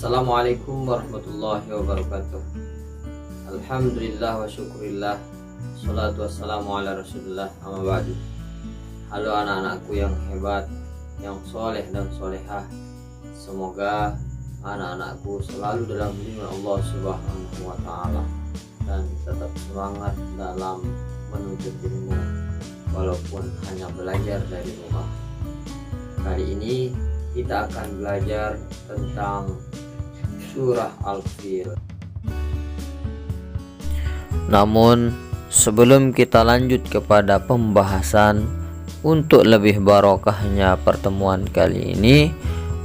Assalamualaikum warahmatullahi wabarakatuh. Alhamdulillah wa syukurillah. Salatu wassalamu ala rasulillah, amma ba'du. Halo anak-anakku yang hebat, yang soleh dan solehah. Semoga anak-anakku selalu dalam lindungan Allah Subhanahu wa ta'ala dan tetap semangat dalam menuntut ilmu walaupun hanya belajar dari rumah. Kali ini kita akan belajar tentang surah Al-Fil. Namun sebelum kita lanjut kepada pembahasan, untuk lebih barokahnya pertemuan kali ini,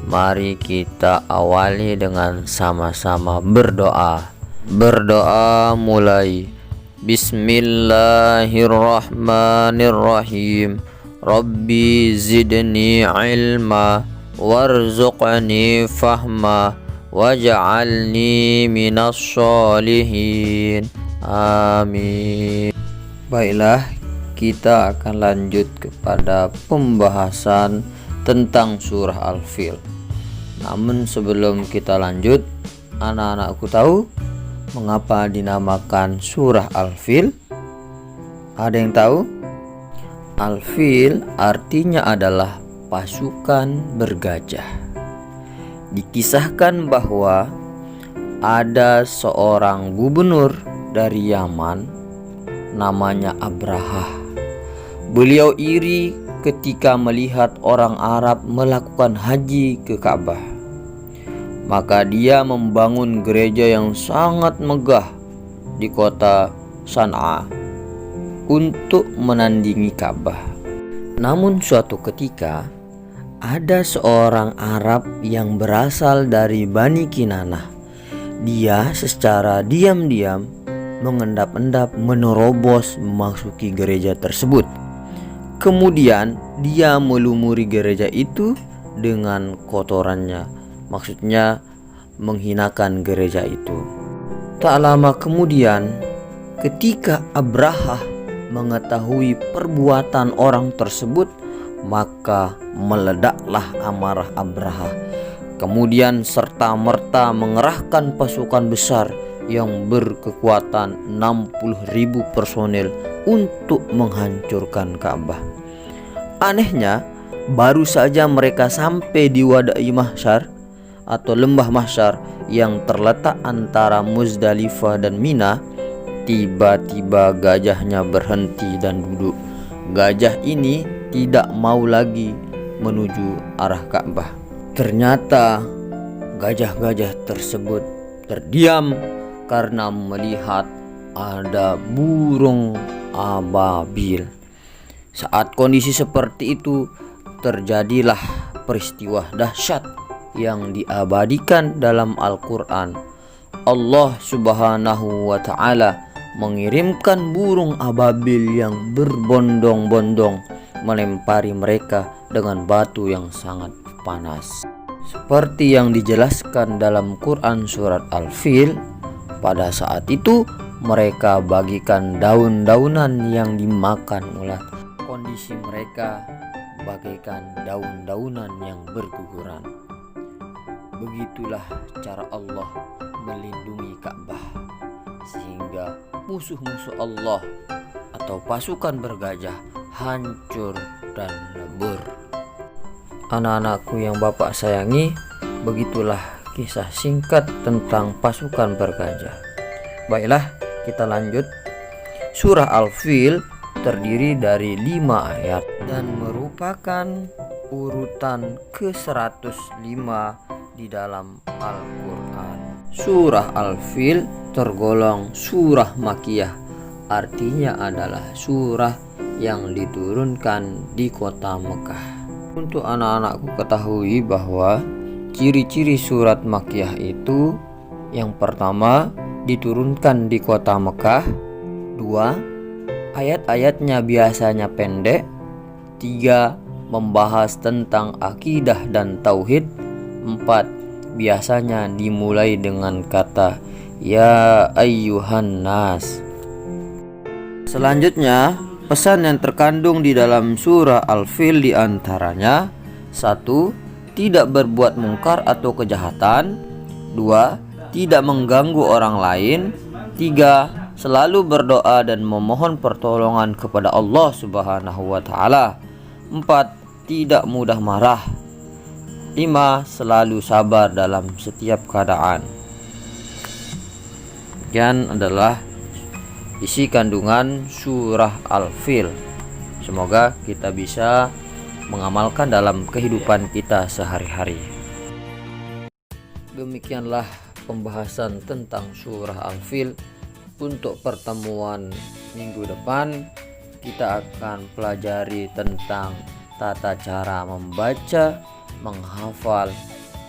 mari kita awali dengan sama-sama berdoa. Berdoa mulai. Bismillahirrahmanirrahim. Rabbi zidni ilma warzuqni fahma waj'alni minas sholihin. Amin. Baiklah, kita akan lanjut kepada pembahasan tentang surah Al-Fil. Namun sebelum kita lanjut, anak-anakku tahu mengapa dinamakan surah Al-Fil? Ada yang tahu? Al-Fil artinya adalah pasukan bergajah. Dikisahkan bahwa ada seorang gubernur dari Yaman namanya Abraha. Beliau iri ketika melihat orang Arab melakukan haji ke Ka'bah. Maka dia membangun gereja yang sangat megah di kota San'a untuk menandingi Ka'bah. Namun suatu ketika ada seorang Arab yang berasal dari Bani Kinanah. Dia secara diam-diam mengendap-endap menerobos memasuki gereja tersebut. Kemudian dia melumuri gereja itu dengan kotorannya. Maksudnya menghinakan gereja itu. Tak lama kemudian, ketika Abraha mengetahui perbuatan orang tersebut, maka meledaklah amarah Abraha. Kemudian serta-merta mengerahkan pasukan besar yang berkekuatan 60.000 personel untuk menghancurkan Ka'bah. Anehnya, baru saja mereka sampai di Wadai Mahsyar atau lembah Mahsyar yang terletak antara Muzdalifah dan Mina, tiba-tiba gajahnya berhenti dan duduk. Gajah ini tidak mau lagi menuju arah Ka'bah. Ternyata gajah-gajah tersebut terdiam karena melihat ada burung ababil. Saat kondisi seperti itu, terjadilah peristiwa dahsyat yang diabadikan dalam Al-Quran. Allah Subhanahu wa ta'ala mengirimkan burung ababil yang berbondong-bondong melempari mereka dengan batu yang sangat panas. Seperti yang dijelaskan dalam Quran surat Al-Fil, pada saat itu mereka bagikan daun-daunan yang dimakan ulat. Kondisi mereka bagaikan daun-daunan yang berguguran. Begitulah cara Allah melindungi Ka'bah, sehingga musuh-musuh Allah atau pasukan bergajah hancur dan lebur. Anak-anakku yang Bapak sayangi, begitulah kisah singkat tentang pasukan bergajah. Baiklah, kita lanjut. Surah Al-Fil terdiri dari 5 ayat dan merupakan urutan ke-105 di dalam Al-Quran. Surah Al-Fil tergolong surah Makkiyah, artinya adalah surah yang diturunkan di kota Mekah. Untuk anak-anakku ketahui bahwa ciri-ciri surat Makkiyah itu, yang pertama diturunkan di kota Mekah, 2 ayat-ayatnya biasanya pendek, 3 membahas tentang akidah dan tauhid, 4 biasanya dimulai dengan kata ya ayyuhan nas. Selanjutnya, pesan yang terkandung di dalam surah Al-Fil diantaranya: 1. Tidak berbuat mungkar atau kejahatan. 2. Tidak mengganggu orang lain. 3. Selalu berdoa dan memohon pertolongan kepada Allah Subhanahu wa taala. 4. Tidak mudah marah. 5. Selalu sabar dalam setiap keadaan. Demikian adalah isi kandungan surah Al-Fil. Semoga kita bisa mengamalkan dalam kehidupan kita sehari-hari. Demikianlah pembahasan tentang surah Al-Fil. Untuk pertemuan minggu depan, kita akan pelajari tentang tata cara membaca, menghafal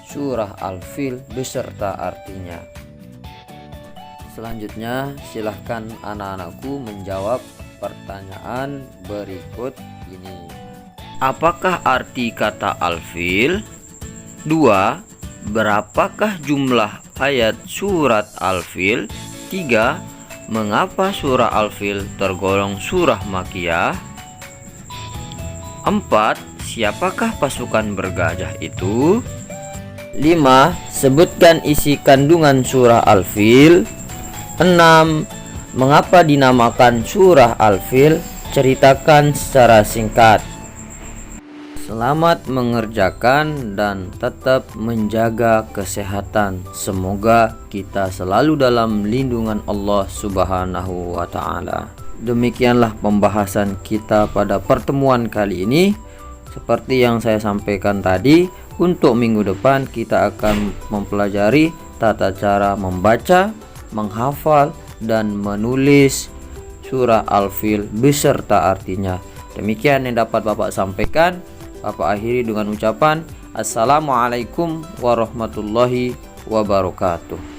surah Al-Fil beserta artinya. Selanjutnya, silahkan anak-anakku menjawab pertanyaan berikut ini. Apakah arti kata Al-Fil? 2. Berapakah jumlah ayat surat Al-Fil? 3. Mengapa surah Al-Fil tergolong surah Makkiyah? 4. Siapakah pasukan bergajah itu? 5. Sebutkan isi kandungan surah Al-Fil. 6. Mengapa dinamakan surah Al-Fil? Ceritakan secara singkat. Selamat mengerjakan dan tetap menjaga kesehatan. Semoga kita selalu dalam lindungan Allah Subhanahu wa taala. Demikianlah pembahasan kita pada pertemuan kali ini. Seperti yang saya sampaikan tadi, untuk minggu depan kita akan mempelajari tata cara membaca, menghafal, dan menulis surah Al-Fil beserta artinya. Demikian yang dapat Bapak sampaikan. Bapak akhiri dengan ucapan Assalamualaikum warahmatullahi wabarakatuh.